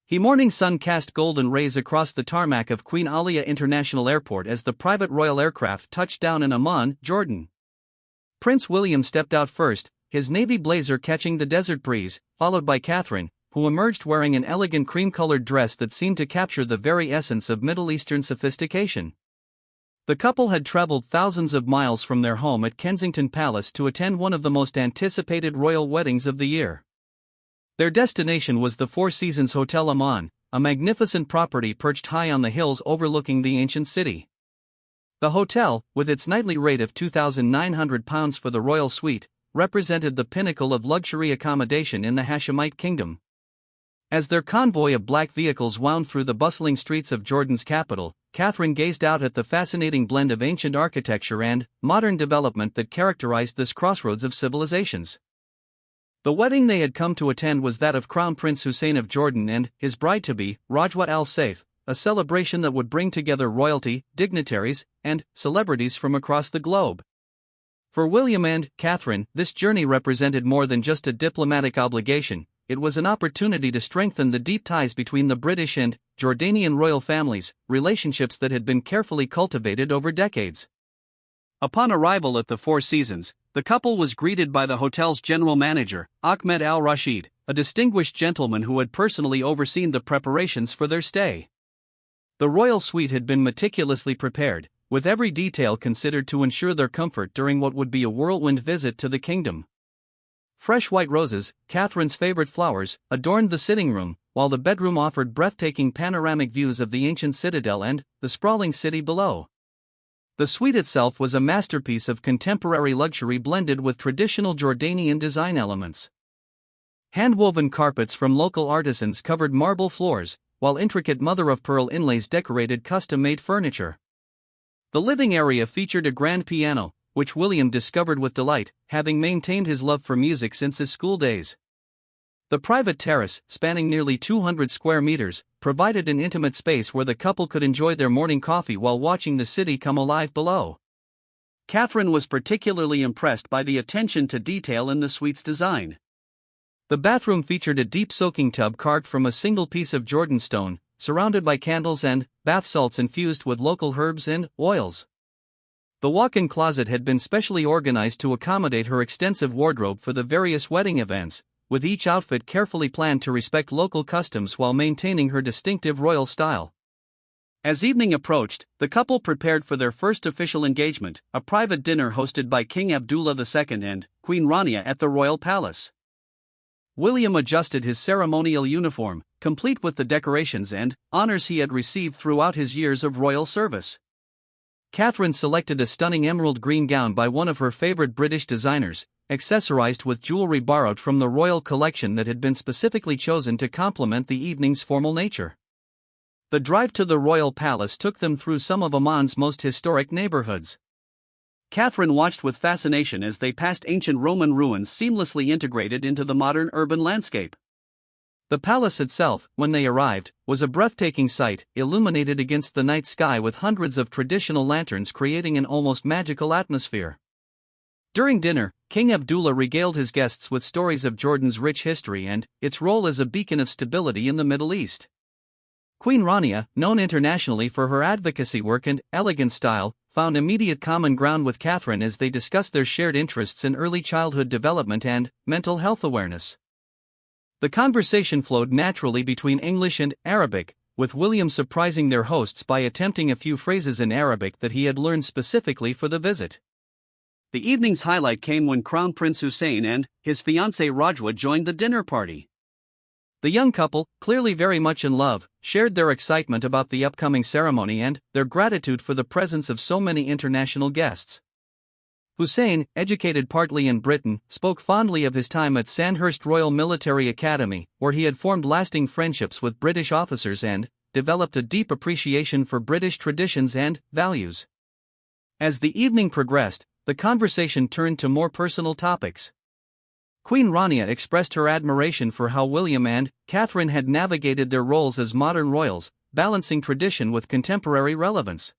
The morning sun cast golden rays across the tarmac of Queen Alia International Airport as the private royal aircraft touched down in Amman, Jordan. Prince William stepped out first, his navy blazer catching the desert breeze, followed by Catherine, who emerged wearing an elegant cream-colored dress that seemed to capture the very essence of Middle Eastern sophistication. The couple had traveled thousands of miles from their home at Kensington Palace to attend one of the most anticipated royal weddings of the year. Their destination was the Four Seasons Hotel Amman, a magnificent property perched high on the hills overlooking the ancient city. The hotel, with its nightly rate of £2,900 for the royal suite, represented the pinnacle of luxury accommodation in the Hashemite kingdom. As their convoy of black vehicles wound through the bustling streets of Jordan's capital, Catherine gazed out at the fascinating blend of ancient architecture and modern development that characterized this crossroads of civilizations. The wedding they had come to attend was that of Crown Prince Hussein of Jordan and his bride-to-be, Rajwa Al Saif, a celebration that would bring together royalty, dignitaries, and celebrities from across the globe. For William and Catherine, this journey represented more than just a diplomatic obligation. It was an opportunity to strengthen the deep ties between the British and Jordanian royal families, relationships that had been carefully cultivated over decades. Upon arrival at the Four Seasons, the couple was greeted by the hotel's general manager, Ahmed Al-Rashid, a distinguished gentleman who had personally overseen the preparations for their stay. The royal suite had been meticulously prepared, with every detail considered to ensure their comfort during what would be a whirlwind visit to the kingdom. Fresh white roses, Catherine's favorite flowers, adorned the sitting room, while the bedroom offered breathtaking panoramic views of the ancient citadel and the sprawling city below. The suite itself was a masterpiece of contemporary luxury blended with traditional Jordanian design elements. Hand-woven carpets from local artisans covered marble floors, while intricate mother-of-pearl inlays decorated custom-made furniture. The living area featured a grand piano, which William discovered with delight, having maintained his love for music since his school days. The private terrace, spanning nearly 200 square meters, provided an intimate space where the couple could enjoy their morning coffee while watching the city come alive below. Catherine was particularly impressed by the attention to detail in the suite's design. The bathroom featured a deep soaking tub carved from a single piece of Jordan stone, surrounded by candles and bath salts infused with local herbs and oils. The walk-in closet had been specially organized to accommodate her extensive wardrobe for the various wedding events, with each outfit carefully planned to respect local customs while maintaining her distinctive royal style. As evening approached, the couple prepared for their first official engagement, a private dinner hosted by King Abdullah II and Queen Rania at the royal palace. William adjusted his ceremonial uniform, complete with the decorations and honors he had received throughout his years of royal service. Catherine selected a stunning emerald green gown by one of her favorite British designers, accessorized with jewelry borrowed from the royal collection that had been specifically chosen to complement the evening's formal nature. The drive to the royal palace took them through some of Amman's most historic neighborhoods. Catherine watched with fascination as they passed ancient Roman ruins seamlessly integrated into the modern urban landscape. The palace itself, when they arrived, was a breathtaking sight, illuminated against the night sky with hundreds of traditional lanterns creating an almost magical atmosphere. During dinner, King Abdullah regaled his guests with stories of Jordan's rich history and its role as a beacon of stability in the Middle East. Queen Rania, known internationally for her advocacy work and elegant style, found immediate common ground with Catherine as they discussed their shared interests in early childhood development and mental health awareness. The conversation flowed naturally between English and Arabic, with William surprising their hosts by attempting a few phrases in Arabic that he had learned specifically for the visit. The evening's highlight came when Crown Prince Hussein and his fiancée Rajwa joined the dinner party. The young couple, clearly very much in love, shared their excitement about the upcoming ceremony and their gratitude for the presence of so many international guests. Hussein, educated partly in Britain, spoke fondly of his time at Sandhurst Royal Military Academy, where he had formed lasting friendships with British officers and developed a deep appreciation for British traditions and values. As the evening progressed, the conversation turned to more personal topics. Queen Rania expressed her admiration for how William and Catherine had navigated their roles as modern royals, balancing tradition with contemporary relevance.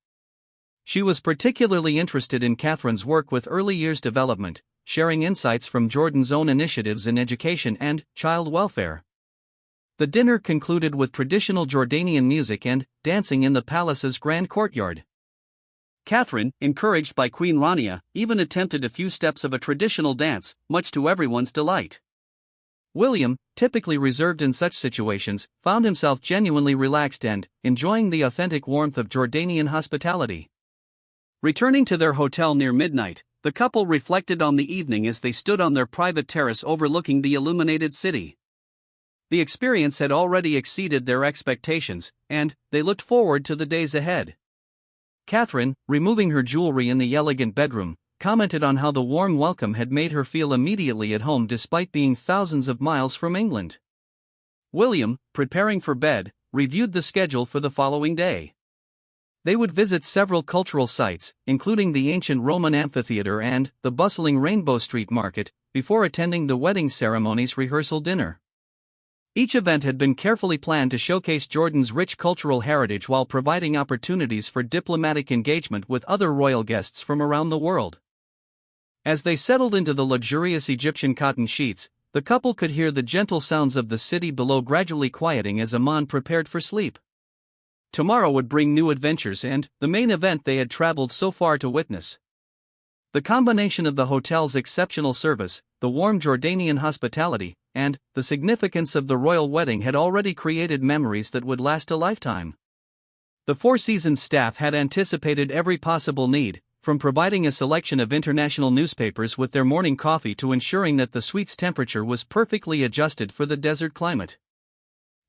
She was particularly interested in Catherine's work with early years development, sharing insights from Jordan's own initiatives in education and child welfare. The dinner concluded with traditional Jordanian music and dancing in the palace's grand courtyard. Catherine, encouraged by Queen Rania, even attempted a few steps of a traditional dance, much to everyone's delight. William, typically reserved in such situations, found himself genuinely relaxed and enjoying the authentic warmth of Jordanian hospitality. Returning to their hotel near midnight, the couple reflected on the evening as they stood on their private terrace overlooking the illuminated city. The experience had already exceeded their expectations, and they looked forward to the days ahead. Catherine, removing her jewelry in the elegant bedroom, commented on how the warm welcome had made her feel immediately at home despite being thousands of miles from England. William, preparing for bed, reviewed the schedule for the following day. They would visit several cultural sites, including the ancient Roman amphitheater and the bustling Rainbow Street Market, before attending the wedding ceremony's rehearsal dinner. Each event had been carefully planned to showcase Jordan's rich cultural heritage while providing opportunities for diplomatic engagement with other royal guests from around the world. As they settled into the luxurious Egyptian cotton sheets, the couple could hear the gentle sounds of the city below gradually quieting as Aman prepared for sleep. Tomorrow would bring new adventures and the main event they had traveled so far to witness. The combination of the hotel's exceptional service, the warm Jordanian hospitality, and the significance of the royal wedding had already created memories that would last a lifetime. The Four Seasons staff had anticipated every possible need, from providing a selection of international newspapers with their morning coffee to ensuring that the suite's temperature was perfectly adjusted for the desert climate.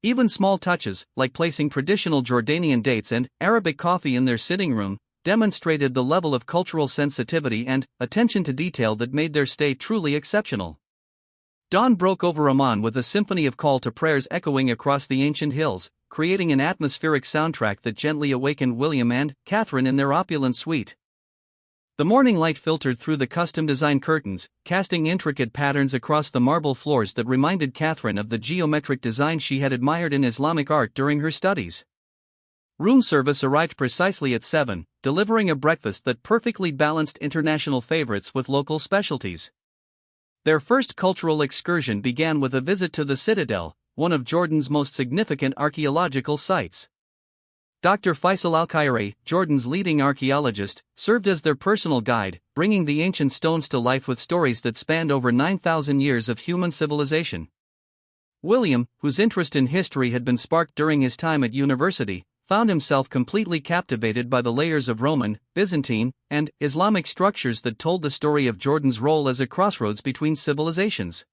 Even small touches, like placing traditional Jordanian dates and Arabic coffee in their sitting room, demonstrated the level of cultural sensitivity and attention to detail that made their stay truly exceptional. Dawn broke over Aman with a symphony of call to prayers echoing across the ancient hills, creating an atmospheric soundtrack that gently awakened William and Catherine in their opulent suite. The morning light filtered through the custom-designed curtains, casting intricate patterns across the marble floors that reminded Catherine of the geometric design she had admired in Islamic art during her studies. Room service arrived precisely at 7, delivering a breakfast that perfectly balanced international favorites with local specialties. Their first cultural excursion began with a visit to the Citadel, one of Jordan's most significant archaeological sites. Dr. Faisal Al-Khairi, Jordan's leading archaeologist, served as their personal guide, bringing the ancient stones to life with stories that spanned over 9,000 years of human civilization. William, whose interest in history had been sparked during his time at university, found himself completely captivated by the layers of Roman, Byzantine, and Islamic structures that told the story of Jordan's role as a crossroads between civilizations.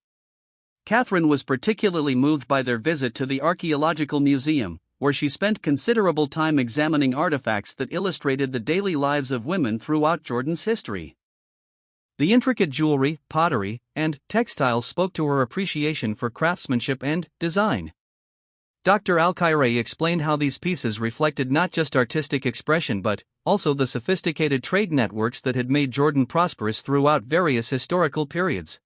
Catherine was particularly moved by their visit to the Archaeological Museum, where she spent considerable time examining artifacts that illustrated the daily lives of women throughout Jordan's history. The intricate jewelry, pottery, and textiles spoke to her appreciation for craftsmanship and design. Dr. Al-Khairi explained how these pieces reflected not just artistic expression but also the sophisticated trade networks that had made Jordan prosperous throughout various historical periods.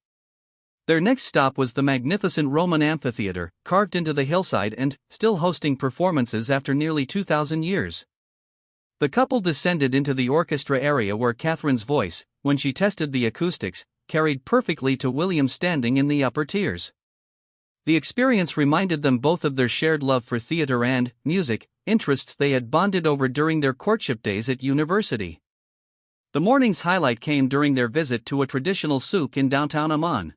Their next stop was the magnificent Roman amphitheater, carved into the hillside and still hosting performances after nearly 2,000 years. The couple descended into the orchestra area where Catherine's voice, when she tested the acoustics, carried perfectly to William standing in the upper tiers. The experience reminded them both of their shared love for theater and music, interests they had bonded over during their courtship days at university. The morning's highlight came during their visit to a traditional souk in downtown Amman.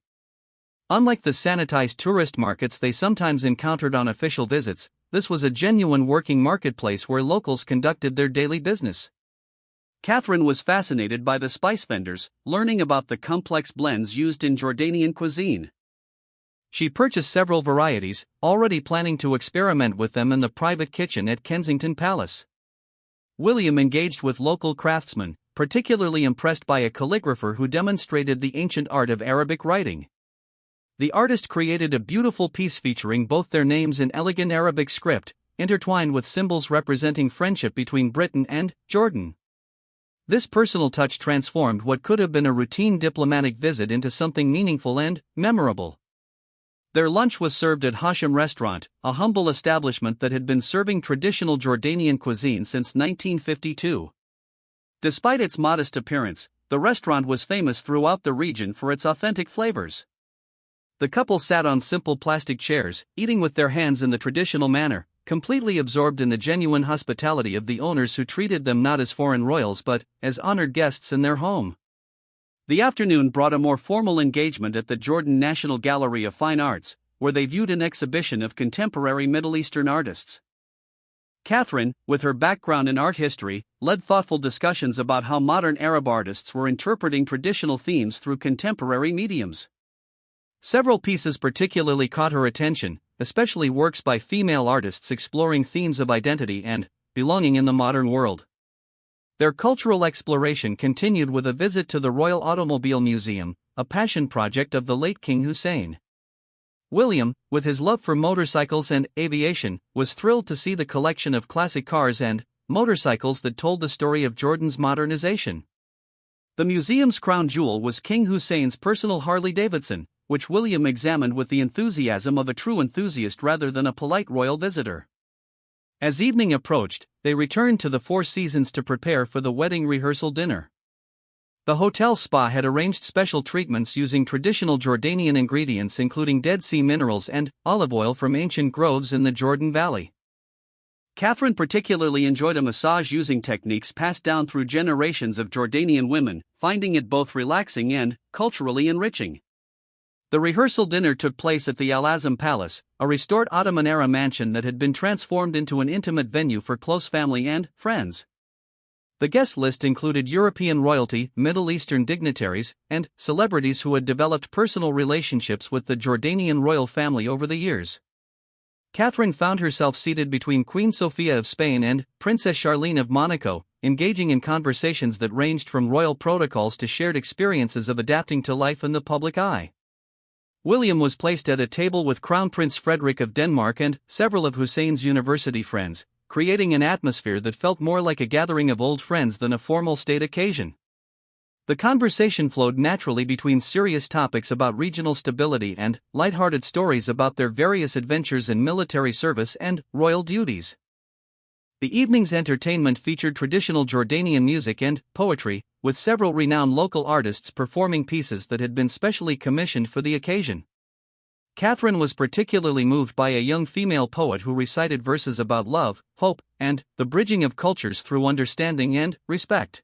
Unlike the sanitized tourist markets they sometimes encountered on official visits, this was a genuine working marketplace where locals conducted their daily business. Catherine was fascinated by the spice vendors, learning about the complex blends used in Jordanian cuisine. She purchased several varieties, already planning to experiment with them in the private kitchen at Kensington Palace. William engaged with local craftsmen, particularly impressed by a calligrapher who demonstrated the ancient art of Arabic writing. The artist created a beautiful piece featuring both their names in elegant Arabic script, intertwined with symbols representing friendship between Britain and Jordan. This personal touch transformed what could have been a routine diplomatic visit into something meaningful and memorable. Their lunch was served at Hashim Restaurant, a humble establishment that had been serving traditional Jordanian cuisine since 1952. Despite its modest appearance, the restaurant was famous throughout the region for its authentic flavors. The couple sat on simple plastic chairs, eating with their hands in the traditional manner, completely absorbed in the genuine hospitality of the owners who treated them not as foreign royals but as honored guests in their home. The afternoon brought a more formal engagement at the Jordan National Gallery of Fine Arts, where they viewed an exhibition of contemporary Middle Eastern artists. Catherine, with her background in art history, led thoughtful discussions about how modern Arab artists were interpreting traditional themes through contemporary mediums. Several pieces particularly caught her attention, especially works by female artists exploring themes of identity and belonging in the modern world. Their cultural exploration continued with a visit to the Royal Automobile Museum, a passion project of the late King Hussein. William, with his love for motorcycles and aviation, was thrilled to see the collection of classic cars and motorcycles that told the story of Jordan's modernization. The museum's crown jewel was King Hussein's personal Harley-Davidson, which William examined with the enthusiasm of a true enthusiast rather than a polite royal visitor. As evening approached, they returned to the Four Seasons to prepare for the wedding rehearsal dinner. The hotel spa had arranged special treatments using traditional Jordanian ingredients including Dead Sea minerals and olive oil from ancient groves in the Jordan Valley. Catherine particularly enjoyed a massage using techniques passed down through generations of Jordanian women, finding it both relaxing and culturally enriching. The rehearsal dinner took place at the Al-Azam Palace, a restored Ottoman-era mansion that had been transformed into an intimate venue for close family and friends. The guest list included European royalty, Middle Eastern dignitaries, and celebrities who had developed personal relationships with the Jordanian royal family over the years. Catherine found herself seated between Queen Sofia of Spain and Princess Charlene of Monaco, engaging in conversations that ranged from royal protocols to shared experiences of adapting to life in the public eye. William was placed at a table with Crown Prince Frederick of Denmark and several of Hussein's university friends, creating an atmosphere that felt more like a gathering of old friends than a formal state occasion. The conversation flowed naturally between serious topics about regional stability and lighthearted stories about their various adventures in military service and royal duties. The evening's entertainment featured traditional Jordanian music and poetry, with several renowned local artists performing pieces that had been specially commissioned for the occasion. Catherine was particularly moved by a young female poet who recited verses about love, hope, and the bridging of cultures through understanding and respect.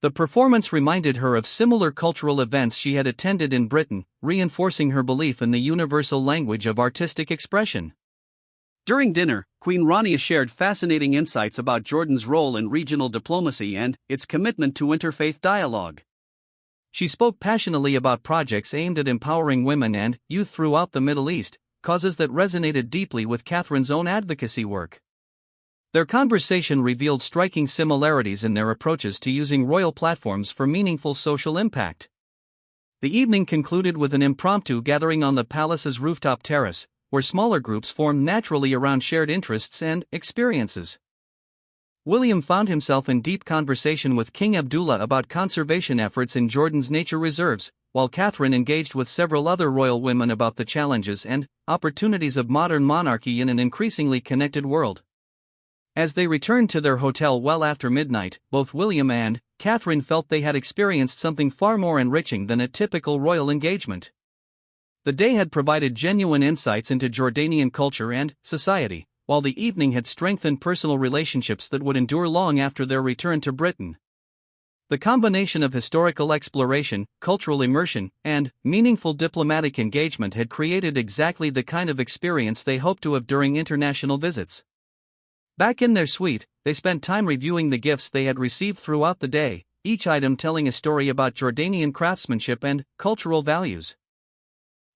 The performance reminded her of similar cultural events she had attended in Britain, reinforcing her belief in the universal language of artistic expression. During dinner, Queen Rania shared fascinating insights about Jordan's role in regional diplomacy and its commitment to interfaith dialogue. She spoke passionately about projects aimed at empowering women and youth throughout the Middle East, causes that resonated deeply with Catherine's own advocacy work. Their conversation revealed striking similarities in their approaches to using royal platforms for meaningful social impact. The evening concluded with an impromptu gathering on the palace's rooftop terrace, where smaller groups formed naturally around shared interests and experiences. William found himself in deep conversation with King Abdullah about conservation efforts in Jordan's nature reserves, while Catherine engaged with several other royal women about the challenges and opportunities of modern monarchy in an increasingly connected world. As they returned to their hotel well after midnight, both William and Catherine felt they had experienced something far more enriching than a typical royal engagement. The day had provided genuine insights into Jordanian culture and society, while the evening had strengthened personal relationships that would endure long after their return to Britain. The combination of historical exploration, cultural immersion, and meaningful diplomatic engagement had created exactly the kind of experience they hoped to have during international visits. Back in their suite, they spent time reviewing the gifts they had received throughout the day, each item telling a story about Jordanian craftsmanship and cultural values.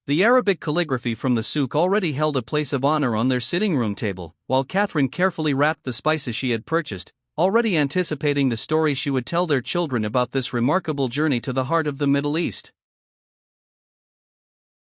The Arabic calligraphy from the souk already held a place of honor on their sitting room table, while Catherine carefully wrapped the spices she had purchased, already anticipating the stories she would tell their children about this remarkable journey to the heart of the Middle East.